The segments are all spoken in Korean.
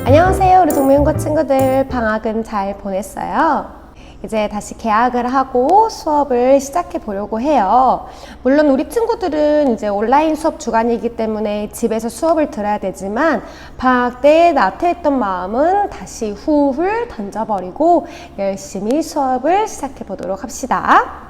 안녕하세요. 우리 동명고 친구들, 방학은 잘 보냈어요? 이제 다시 개학을 하고 수업을 시작해 보려고 해요. 물론 우리 친구들은 이제 온라인 수업 주간이기 때문에 집에서 수업을 들어야 되지만 방학 때 나태했던 마음은 다시 후훌 던져버리고 열심히 수업을 시작해 보도록 합시다.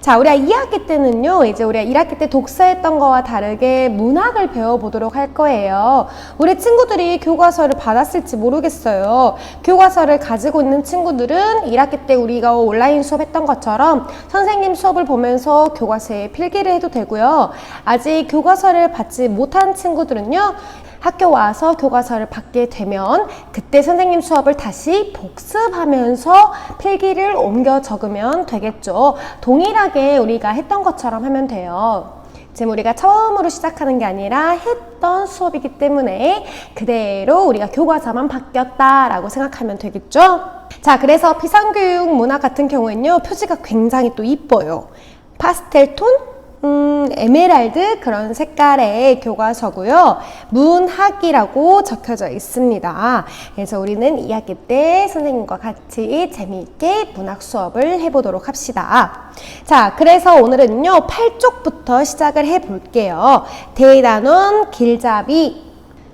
자, 우리가 2학기 때는요, 이제 우리가 1학기 때 독서했던 거와 다르게 문학을 배워보도록 할 거예요. 우리 친구들이 교과서를 받았을지 모르겠어요. 교과서를 가지고 있는 친구들은 1학기 때 우리가 온라인 수업했던 것처럼 선생님 수업을 보면서 교과서에 필기를 해도 되고요. 아직 교과서를 받지 못한 친구들은요, 학교 와서 교과서를 받게 되면 그때 선생님 수업을 다시 복습하면서 필기를 옮겨 적으면 되겠죠. 동일하게 우리가 했던 것처럼 하면 돼요. 지금 우리가 처음으로 시작하는 게 아니라 했던 수업이기 때문에 그대로 우리가 교과서만 바뀌었다라고 생각하면 되겠죠. 자, 그래서 비상교육 문학 같은 경우에는요, 표지가 굉장히 또 이뻐요. 파스텔 톤? 에메랄드 그런 색깔의 교과서고요. 문학이라고 적혀져 있습니다. 그래서 우리는 2학기 때 선생님과 같이 재미있게 문학 수업을 해보도록 합시다. 자, 그래서 오늘은요 8쪽부터 시작을 해볼게요. 대단원 길잡이.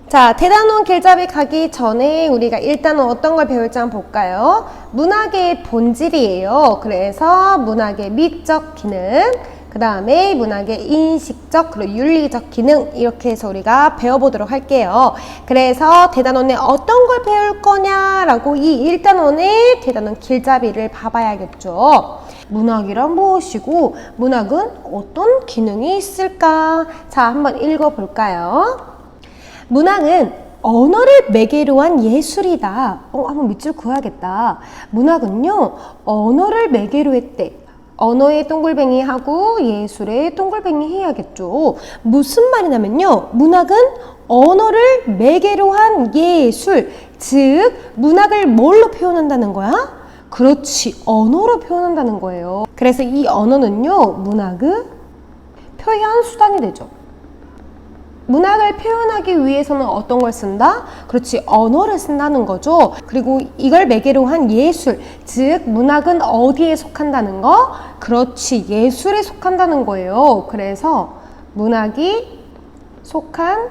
자, 대단원 길잡이 가기 전에 우리가 일단은 어떤 걸 배울지 한번 볼까요? 문학의 본질이에요. 그래서 문학의 미적 기능, 그 다음에 문학의 인식적 그리고 윤리적 기능, 이렇게 해서 우리가 배워보도록 할게요. 그래서 대단원에 어떤 걸 배울 거냐라고 이 1단원의 대단원 길잡이를 봐봐야겠죠. 문학이란 무엇이고 문학은 어떤 기능이 있을까? 자, 한번 읽어볼까요? 문학은 언어를 매개로 한 예술이다. 한번 밑줄 그어야겠다. 문학은요, 언어를 매개로 했대. 언어의 동글뱅이하고 예술의 동글뱅이 해야겠죠. 무슨 말이냐면요, 문학은 언어를 매개로 한 예술, 즉 문학을 뭘로 표현한다는 거야? 그렇지, 언어로 표현한다는 거예요. 그래서 이 언어는요, 문학의 표현 수단이 되죠. 문학을 표현하기 위해서는 어떤 걸 쓴다? 그렇지, 언어를 쓴다는 거죠. 그리고 이걸 매개로 한 예술, 즉 문학은 어디에 속한다는 거? 그렇지, 예술에 속한다는 거예요. 그래서 문학이 속한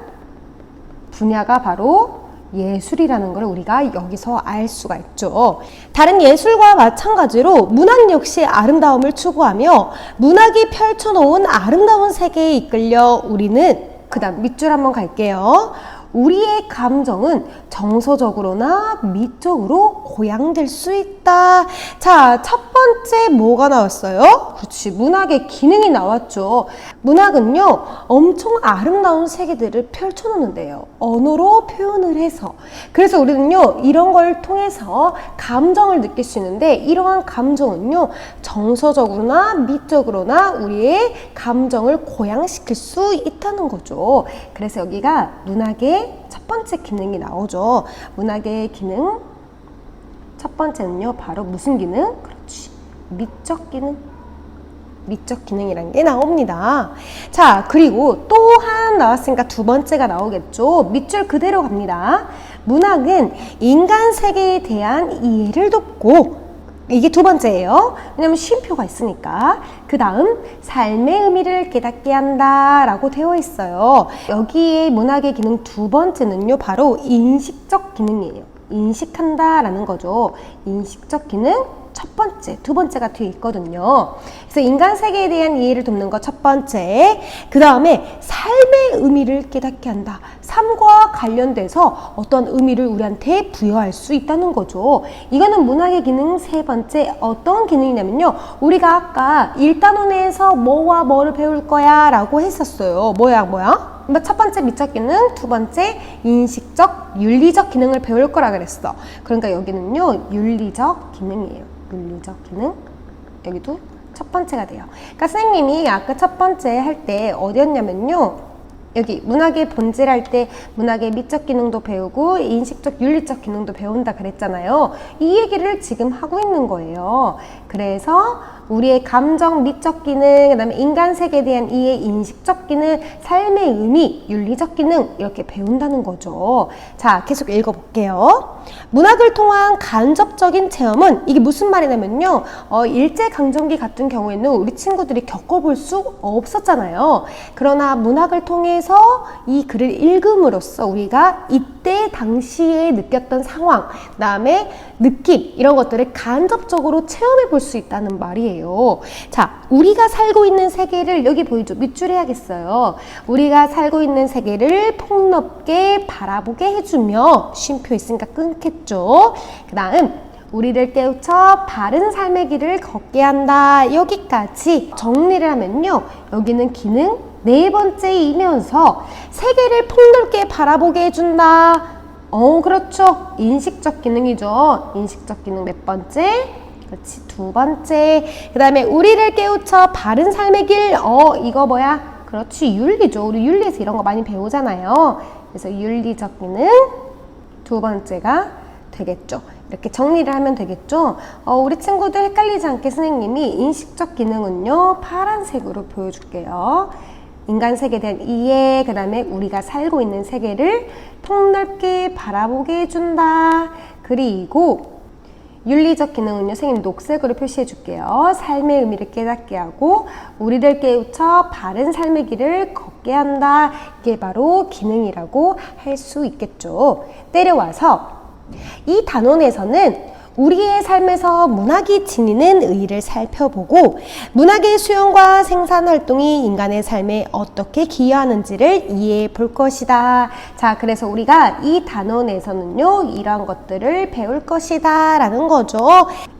분야가 바로 예술이라는 걸 우리가 여기서 알 수가 있죠. 다른 예술과 마찬가지로 문학 역시 아름다움을 추구하며 문학이 펼쳐놓은 아름다운 세계에 이끌려 우리는, 그 다음 밑줄 한번 갈게요. 우리의 감정은 정서적으로나 미적으로 고양될 수 있다. 자, 첫 번째 뭐가 나왔어요? 그렇지, 문학의 기능이 나왔죠. 문학은요, 엄청 아름다운 세계들을 펼쳐놓는데요. 언어로 표현을 해서. 그래서 우리는요, 이런 걸 통해서 감정을 느낄 수 있는데, 이러한 감정은요, 정서적으로나 미적으로나 우리의 감정을 고양시킬 수 있다는 거죠. 그래서 여기가 문학의 첫 번째 기능이 나오죠. 문학의 기능 첫 번째는요, 바로 무슨 기능? 그렇지, 미적 기능. 미적 기능이라는 게 나옵니다. 자, 그리고 또 하나 나왔으니까 두 번째가 나오겠죠. 밑줄 그대로 갑니다. 문학은 인간 세계에 대한 이해를 돕고, 이게 두 번째예요. 왜냐면 쉼표가 있으니까. 그 다음 삶의 의미를 깨닫게 한다 라고 되어 있어요. 여기에 문학의 기능 두 번째는요, 바로 인식적 기능이에요. 인식한다 라는 거죠. 인식적 기능 첫 번째, 두 번째가 뒤에 있거든요. 그래서 인간 세계에 대한 이해를 돕는 거 첫 번째. 그 다음에 삶의 의미를 깨닫게 한다. 삶과 관련돼서 어떤 의미를 우리한테 부여할 수 있다는 거죠. 이거는 문학의 기능 세 번째. 어떤 기능이냐면요, 우리가 아까 1단원에서 뭐와 뭐를 배울 거야 라고 했었어요. 뭐야? 첫 번째 미적 기능, 두 번째 인식적, 윤리적 기능을 배울 거라 그랬어. 그러니까 여기는요, 윤리적 기능이에요. 윤리적 기능. 여기도 첫 번째가 돼요. 그러니까 선생님이 아까 첫 번째 할 때 어디였냐면요, 여기 문학의 본질 할 때 문학의 미적 기능도 배우고 인식적, 윤리적 기능도 배운다 그랬잖아요. 이 얘기를 지금 하고 있는 거예요. 그래서 우리의 감정, 미적 기능, 그 다음에 인간 세계에 대한 이해, 인식적 기능, 삶의 의미, 윤리적 기능 이렇게 배운다는 거죠. 자, 계속 읽어볼게요. 문학을 통한 간접적인 체험은 이게 무슨 말이냐면요. 일제강점기 같은 경우에는 우리 친구들이 겪어볼 수 없었잖아요. 그러나 문학을 통해서 이 글을 읽음으로써 우리가 이때 당시에 느꼈던 상황, 그 다음에 느낌 이런 것들을 간접적으로 체험해 볼 수 있다는 말이에요. 자, 우리가 살고 있는 세계를 여기 보이죠? 밑줄 해야겠어요. 우리가 살고 있는 세계를 폭넓게 바라보게 해주며 쉼표 있으니까 끊겠죠. 그 다음 우리를 깨우쳐 바른 삶의 길을 걷게 한다. 여기까지 정리를 하면요. 여기는 기능 네 번째이면서 세계를 폭넓게 바라보게 해준다. 그렇죠. 인식적 기능이죠. 인식적 기능 몇 번째? 그렇지, 두 번째. 그 다음에 우리를 깨우쳐 바른 삶의 길. 이거 뭐야? 그렇지, 윤리죠. 우리 윤리에서 이런 거 많이 배우잖아요. 그래서 윤리적 기능 두 번째가 되겠죠. 이렇게 정리를 하면 되겠죠. 우리 친구들 헷갈리지 않게 선생님이 인식적 기능은요, 파란색으로 보여줄게요. 인간 세계에 대한 이해, 그 다음에 우리가 살고 있는 세계를 폭넓게 바라보게 해준다. 그리고 윤리적 기능은요, 선생님 녹색으로 표시해 줄게요. 삶의 의미를 깨닫게 하고 우리를 깨우쳐 바른 삶의 길을 걷게 한다. 이게 바로 기능이라고 할 수 있겠죠. 내려와서 이 단원에서는 우리의 삶에서 문학이 지니는 의의를 살펴보고 문학의 수용과 생산 활동이 인간의 삶에 어떻게 기여하는지를 이해해 볼 것이다. 자, 그래서 우리가 이 단원에서는요, 이러한 것들을 배울 것이다 라는 거죠.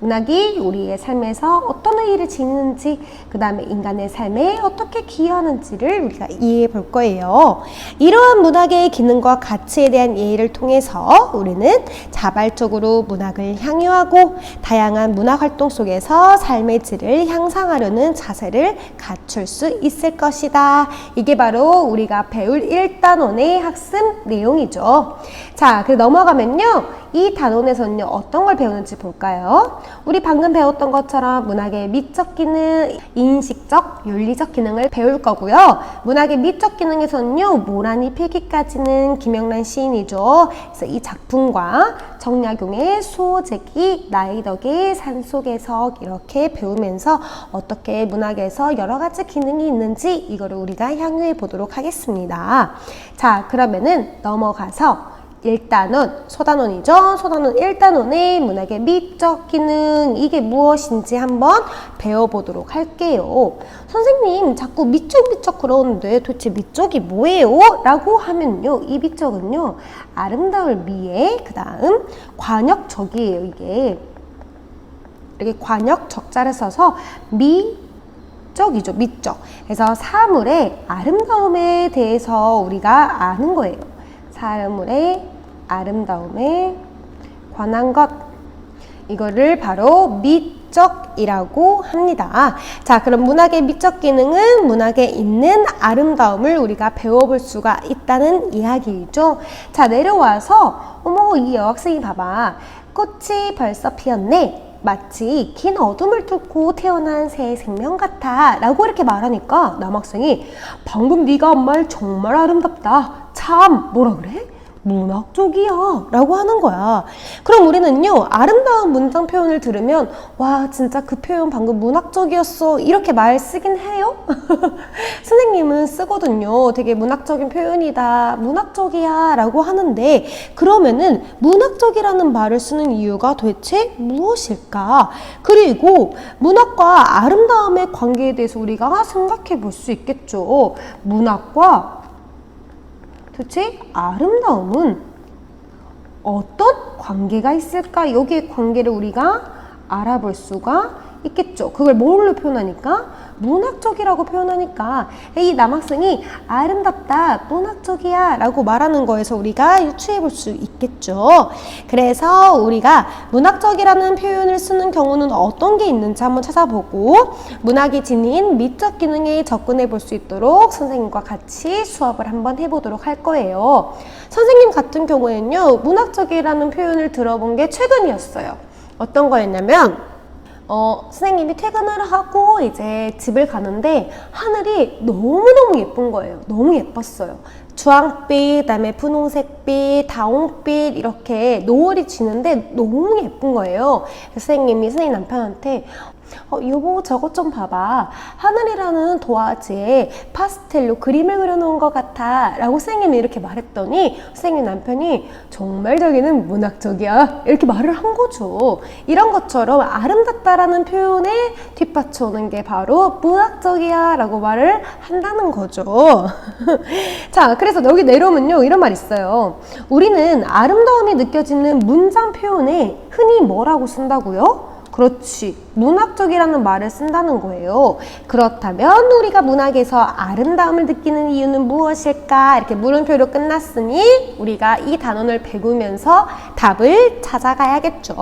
문학이 우리의 삶에서 어떤 의의를 지니는지, 그 다음에 인간의 삶에 어떻게 기여하는지를 우리가 이해해 볼 거예요. 이러한 문학의 기능과 가치에 대한 이해를 통해서 우리는 자발적으로 문학을 향유하고 다양한 문학 활동 속에서 삶의 질을 향상하려는 자세를 갖출 수 있을 것이다. 이게 바로 우리가 배울 1단원의 학습 내용이죠. 자, 그리고 넘어가면요, 이 단원에서는요, 어떤 걸 배우는지 볼까요? 우리 방금 배웠던 것처럼 문학의 미적 기능, 인식적, 윤리적 기능을 배울 거고요. 문학의 미적 기능에서는요, 모란이 필기까지는 김영란 시인이죠. 그래서 이 작품과 정약용의 수호제기, 나의 덕의 산속에서 이렇게 배우면서 어떻게 문학에서 여러 가지 기능이 있는지 이거를 우리가 향유해 보도록 하겠습니다. 자, 그러면은 넘어가서 1단원, 소단원이죠. 소단원 1단원의 문학의 미적 기능, 이게 무엇인지 한번 배워보도록 할게요. 선생님, 자꾸 미적 그러는데 도대체 미적이 뭐예요? 라고 하면요, 이 미적은요, 아름다울 미에, 그 다음 관역적이에요. 이게 이렇게 관역 적자를 써서 미적이죠. 미적. 그래서 사물의 아름다움에 대해서 우리가 아는 거예요. 사물의 아름다움에 관한 것, 이거를 바로 미적이라고 합니다. 자, 그럼 문학의 미적 기능은 문학에 있는 아름다움을 우리가 배워볼 수가 있다는 이야기이죠. 자, 내려와서 어머, 이 여학생이 봐봐, 꽃이 벌써 피었네, 마치 긴 어둠을 뚫고 태어난 새 생명 같아 라고 이렇게 말하니까 남학생이 방금 네가 한 말 정말 아름답다, 참 뭐라 그래? 문학적이야 라고 하는 거야. 그럼 우리는요, 아름다운 문장 표현을 들으면 와, 진짜 그 표현 방금 문학적이었어, 이렇게 말 쓰긴 해요. 선생님은 쓰거든요. 되게 문학적인 표현이다, 문학적이야 라고 하는데, 그러면은 문학적이라는 말을 쓰는 이유가 도대체 무엇일까? 그리고 문학과 아름다움의 관계에 대해서 우리가 생각해 볼 수 있겠죠. 문학과 도대체 아름다움은 어떤 관계가 있을까? 여기에 관계를 우리가 알아볼 수가 있겠죠. 그걸 뭘로 표현하니까? 문학적이라고 표현하니까 이 남학생이 아름답다, 문학적이야 라고 말하는 거에서 우리가 유추해 볼 수 있겠죠. 그래서 우리가 문학적이라는 표현을 쓰는 경우는 어떤 게 있는지 한번 찾아보고 문학이 지닌 미적 기능에 접근해 볼 수 있도록 선생님과 같이 수업을 한번 해보도록 할 거예요. 선생님 같은 경우에는요, 문학적이라는 표현을 들어본 게 최근이었어요. 어떤 거였냐면 선생님이 퇴근을 하고 이제 집을 가는데 하늘이 너무너무 예쁜 거예요. 너무 예뻤어요. 주황빛, 그다음에 분홍색빛, 다홍빛 이렇게 노을이 지는데 너무 예쁜 거예요. 선생님이 선생님 남편한테 여보 저것 좀 봐봐. 하늘이라는 도화지에 파스텔로 그림을 그려놓은 것 같아 라고 선생님이 이렇게 말했더니 선생님 남편이 정말 저기는 문학적이야 이렇게 말을 한 거죠. 이런 것처럼 아름답다라는 표현에 뒷받쳐오는 게 바로 문학적이야 라고 말을 한다는 거죠. 자, 그래서 여기 내려오면요 이런 말 있어요. 우리는 아름다움이 느껴지는 문장 표현에 흔히 뭐라고 쓴다고요? 그렇지, 문학적이라는 말을 쓴다는 거예요. 그렇다면 우리가 문학에서 아름다움을 느끼는 이유는 무엇일까? 이렇게 물음표로 끝났으니 우리가 이 단원을 배우면서 답을 찾아가야겠죠.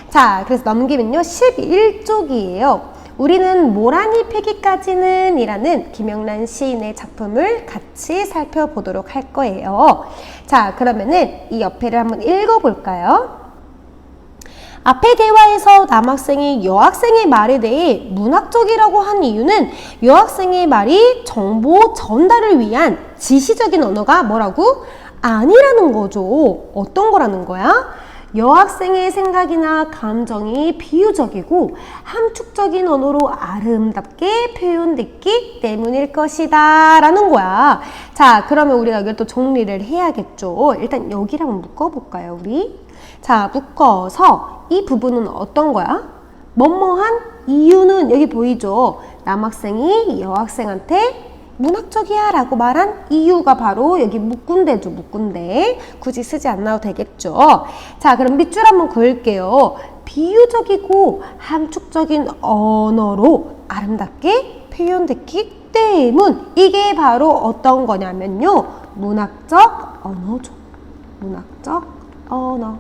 자, 그래서 넘기면요 11쪽이에요. 우리는 모란이 패기까지는 이라는 김영란 시인의 작품을 같이 살펴보도록 할 거예요. 자, 그러면은 이 옆에를 한번 읽어볼까요? 앞의 대화에서 남학생이 여학생의 말에 대해 문학적이라고 한 이유는 여학생의 말이 정보 전달을 위한 지시적인 언어가 뭐라고? 아니라는 거죠. 어떤 거라는 거야? 여학생의 생각이나 감정이 비유적이고 함축적인 언어로 아름답게 표현됐기 때문일 것이다 라는 거야. 자, 그러면 우리가 여기를 또 정리를 해야겠죠. 일단 여기를 한번 묶어볼까요, 우리? 자, 묶어서 이 부분은 어떤 거야? 뭐뭐한 이유는 여기 보이죠? 남학생이 여학생한테 문학적이야 라고 말한 이유가 바로 여기 묶군대죠. 묶군대. 굳이 쓰지 않아도 되겠죠. 자, 그럼 밑줄 한번 그을게요. 비유적이고 함축적인 언어로 아름답게 표현됐기 때문. 이게 바로 어떤 거냐면요, 문학적 언어죠. 문학적 언어.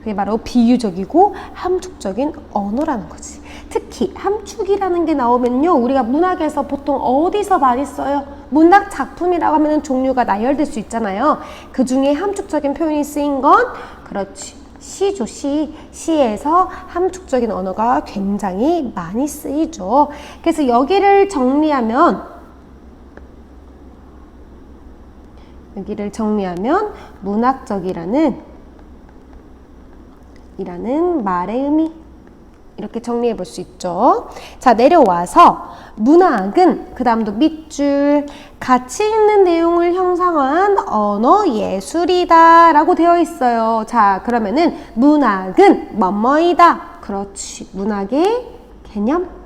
그게 바로 비유적이고 함축적인 언어라는 거지. 특히 함축이라는 게 나오면요, 우리가 문학에서 보통 어디서 많이 써요? 문학 작품이라고 하면 종류가 나열될 수 있잖아요. 그 중에 함축적인 표현이 쓰인 건 그렇지, 시죠. 시에서 함축적인 언어가 굉장히 많이 쓰이죠. 그래서 여기를 정리하면 문학적이라는 말의 의미, 이렇게 정리해 볼 수 있죠. 자, 내려와서 문학은 그 다음도 밑줄 가치 있는 내용을 형상화한 언어 예술이다 라고 되어 있어요. 자, 그러면은 문학은 뭐뭐이다. 그렇지, 문학의 개념.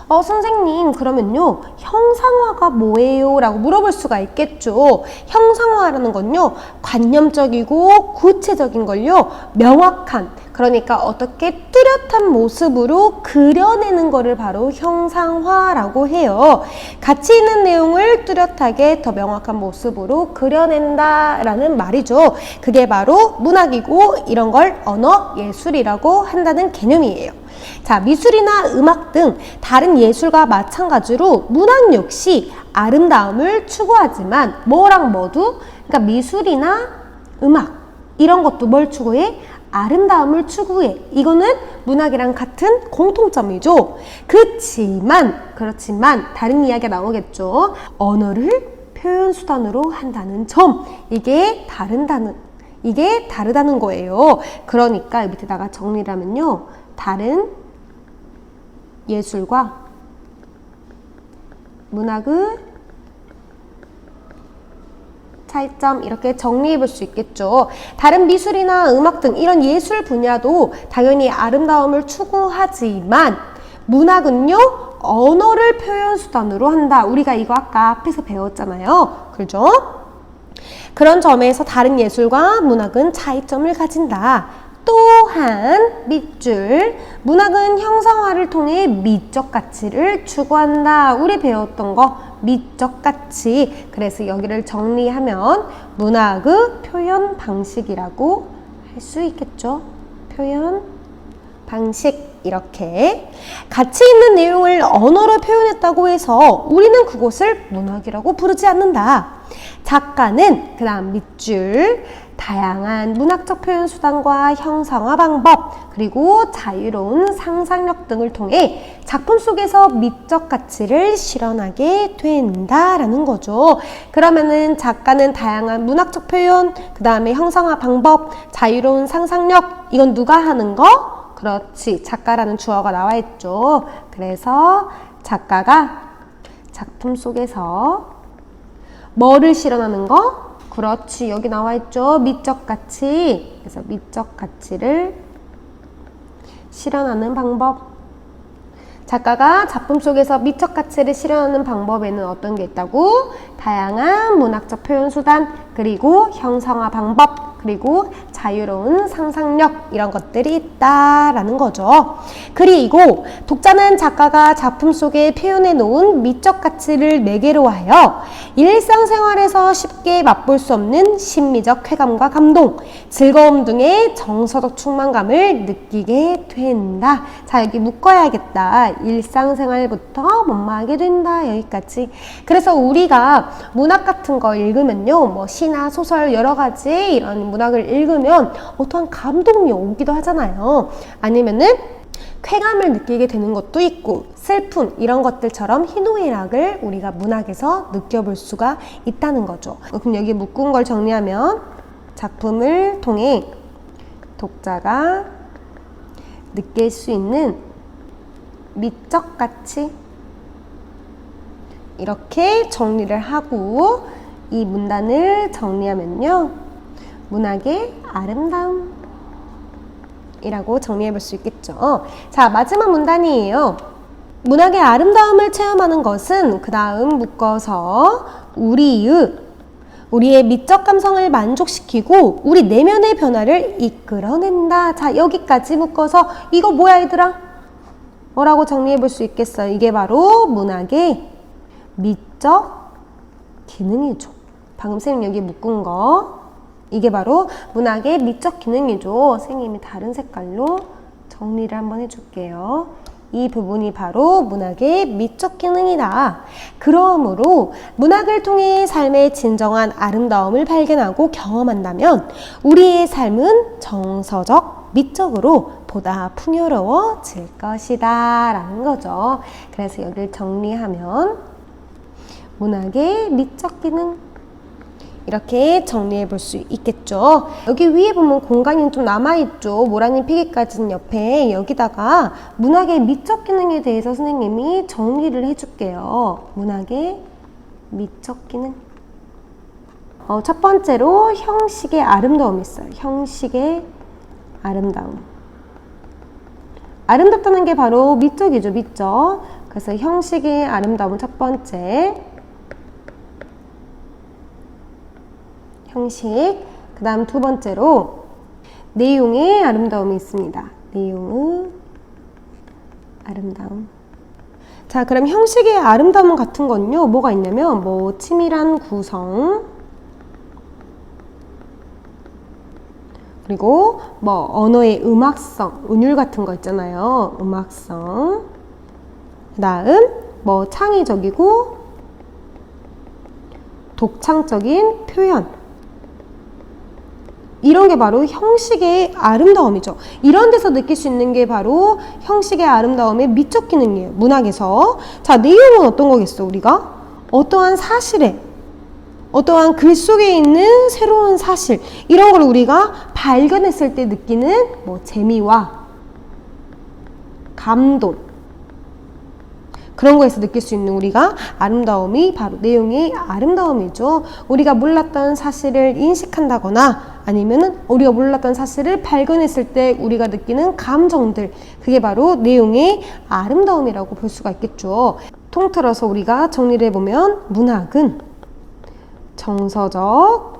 선생님, 그러면요 형상화가 뭐예요? 라고 물어볼 수가 있겠죠. 형상화라는 건요 관념적이고 구체적인 걸요 명확한, 그러니까 어떻게 뚜렷한 모습으로 그려내는 거를 바로 형상화라고 해요. 가치 있는 내용을 뚜렷하게 더 명확한 모습으로 그려낸다 라는 말이죠. 그게 바로 문학이고 이런 걸 언어 예술이라고 한다는 개념이에요. 자, 미술이나 음악 등 다른 예술과 마찬가지로 문학 역시 아름다움을 추구하지만 뭐랑 뭐도, 그러니까 미술이나 음악 이런 것도 뭘 추구해? 아름다움을 추구해. 이거는 문학이랑 같은 공통점이죠. 그렇지만 다른 이야기가 나오겠죠. 언어를 표현 수단으로 한다는 점, 이게 다르다는 거예요. 그러니까 밑에다가 정리를 하면요, 다른 예술과 문학의 차이점, 이렇게 정리해 볼 수 있겠죠. 다른 미술이나 음악 등 이런 예술 분야도 당연히 아름다움을 추구하지만 문학은요 언어를 표현 수단으로 한다. 우리가 이거 아까 앞에서 배웠잖아요. 그죠? 그런 점에서 다른 예술과 문학은 차이점을 가진다. 또한 밑줄, 문학은 형상화를 통해 미적 가치를 추구한다. 우리 배웠던 거 미적 가치. 그래서 여기를 정리하면 문학의 표현 방식이라고 할 수 있겠죠. 표현 방식. 이렇게 가치 있는 내용을 언어로 표현했다고 해서 우리는 그것을 문학이라고 부르지 않는다. 작가는, 그 다음 밑줄, 다양한 문학적 표현 수단과 형상화 방법, 그리고 자유로운 상상력 등을 통해 작품 속에서 미적 가치를 실현하게 된다라는 거죠. 그러면은 작가는 다양한 문학적 표현, 그 다음에 형상화 방법, 자유로운 상상력, 이건 누가 하는 거? 그렇지, 작가라는 주어가 나와 있죠. 그래서 작가가 작품 속에서 뭐를 실현하는 거? 그렇지, 여기 나와 있죠. 미적 가치. 그래서 미적 가치를 실현하는 방법. 작가가 작품 속에서 미적 가치를 실현하는 방법에는 어떤 게 있다고? 다양한 문학적 표현 수단, 그리고 형상화 방법, 그리고 자유로운 상상력, 이런 것들이 있다라는 거죠. 그리고 독자는 작가가 작품 속에 표현해 놓은 미적 가치를 매개로 하여 일상생활에서 쉽게 맛볼 수 없는 심미적 쾌감과 감동, 즐거움 등의 정서적 충만감을 느끼게 된다. 자, 여기 묶어야겠다. 일상생활부터 뭐뭐하게 된다. 여기까지. 그래서 우리가 문학 같은 거 읽으면요, 뭐 시나 소설 여러 가지 이런 문학을 읽으면 어떠한 감동이 오기도 하잖아요. 아니면은 쾌감을 느끼게 되는 것도 있고, 슬픔 이런 것들처럼 희노애락을 우리가 문학에서 느껴볼 수가 있다는 거죠. 그럼 여기 묶은 걸 정리하면, 작품을 통해 독자가 느낄 수 있는 미적 가치, 이렇게 정리를 하고 이 문단을 정리하면요, 문학의 아름다움 이라고 정리해 볼 수 있겠죠. 자, 마지막 문단이에요. 문학의 아름다움을 체험하는 것은 그 다음 묶어서 우리의 미적 감성을 만족시키고 우리 내면의 변화를 이끌어낸다. 자, 여기까지 묶어서 이거 뭐야 얘들아? 뭐라고 정리해 볼 수 있겠어요? 이게 바로 문학의 미적 기능이죠. 방금 선생님 여기 묶은 거, 이게 바로 문학의 미적 기능이죠. 선생님이 다른 색깔로 정리를 한번 해줄게요. 이 부분이 바로 문학의 미적 기능이다. 그러므로 문학을 통해 삶의 진정한 아름다움을 발견하고 경험한다면 우리의 삶은 정서적, 미적으로 보다 풍요로워질 것이다 라는 거죠. 그래서 여기를 정리하면 문학의 미적 기능, 이렇게 정리해 볼 수 있겠죠. 여기 위에 보면 공간이 좀 남아있죠. 모라님 피기까지는 옆에, 여기다가 문학의 미적 기능에 대해서 선생님이 정리를 해줄게요. 문학의 미적 기능. 첫 번째로 형식의 아름다움이 있어요. 형식의 아름다움. 아름답다는 게 바로 미적이죠. 미적. 그래서 형식의 아름다움은 첫 번째. 형식. 그 다음 두 번째로 내용의 아름다움이 있습니다. 내용의 아름다움. 자, 그럼 형식의 아름다움 같은 건요, 뭐가 있냐면 뭐 치밀한 구성, 그리고 뭐 언어의 음악성, 운율 같은 거 있잖아요. 음악성. 그 다음 뭐 창의적이고 독창적인 표현, 이런 게 바로 형식의 아름다움이죠. 이런 데서 느낄 수 있는 게 바로 형식의 아름다움의 미적 기능이에요. 문학에서. 자, 내용은 어떤 거겠어, 우리가? 어떠한 사실에, 어떠한 글 속에 있는 새로운 사실, 이런 걸 우리가 발견했을 때 느끼는 뭐 재미와 감동, 그런 거에서 느낄 수 있는 우리가 아름다움이 바로 내용의 아름다움이죠. 우리가 몰랐던 사실을 인식한다거나 아니면은 우리가 몰랐던 사실을 발견했을 때 우리가 느끼는 감정들, 그게 바로 내용의 아름다움이라고 볼 수가 있겠죠. 통틀어서 우리가 정리를 해보면 문학은 정서적,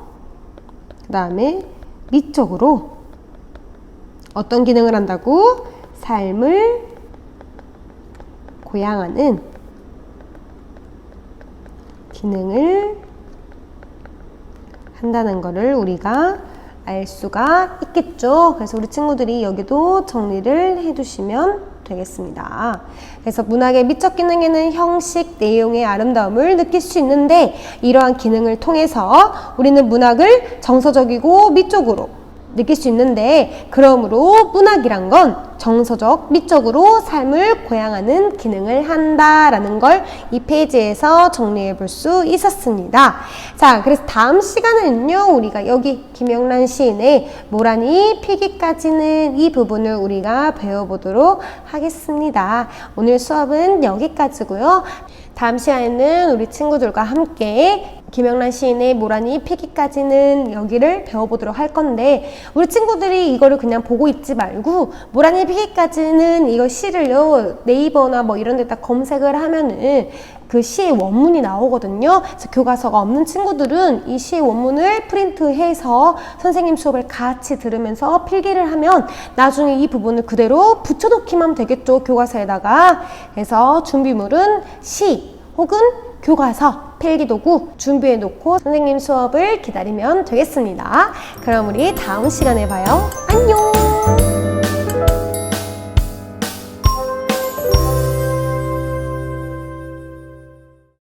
그 다음에 미적으로 어떤 기능을 한다고? 삶을 고양하는 기능을 한다는 것을 우리가 알 수가 있겠죠. 그래서 우리 친구들이 여기도 정리를 해두시면 되겠습니다. 그래서 문학의 미적 기능에는 형식, 내용의 아름다움을 느낄 수 있는데 이러한 기능을 통해서 우리는 문학을 정서적이고 미적으로 느낄 수 있는데 그러므로 문학이란 건 정서적, 미적으로 삶을 고양하는 기능을 한다라는 걸 이 페이지에서 정리해 볼 수 있었습니다. 자, 그래서 다음 시간에는요, 우리가 여기 김영란 시인의 모란이 피기까지는 이 부분을 우리가 배워보도록 하겠습니다. 오늘 수업은 여기까지고요. 다음 시간에는 우리 친구들과 함께 김영란 시인의 모란이 피기까지는 여기를 배워보도록 할 건데 우리 친구들이 이거를 그냥 보고 있지 말고 모란이 피기까지는 이거 시를요 네이버나 뭐 이런 데다 검색을 하면은 그 시의 원문이 나오거든요. 그래서 교과서가 없는 친구들은 이 시의 원문을 프린트해서 선생님 수업을 같이 들으면서 필기를 하면 나중에 이 부분을 그대로 붙여놓기만 되겠죠, 교과서에다가. 그래서 준비물은 시 혹은 교과서, 필기도구 준비해 놓고 선생님 수업을 기다리면 되겠습니다. 그럼 우리 다음 시간에 봐요. 안녕!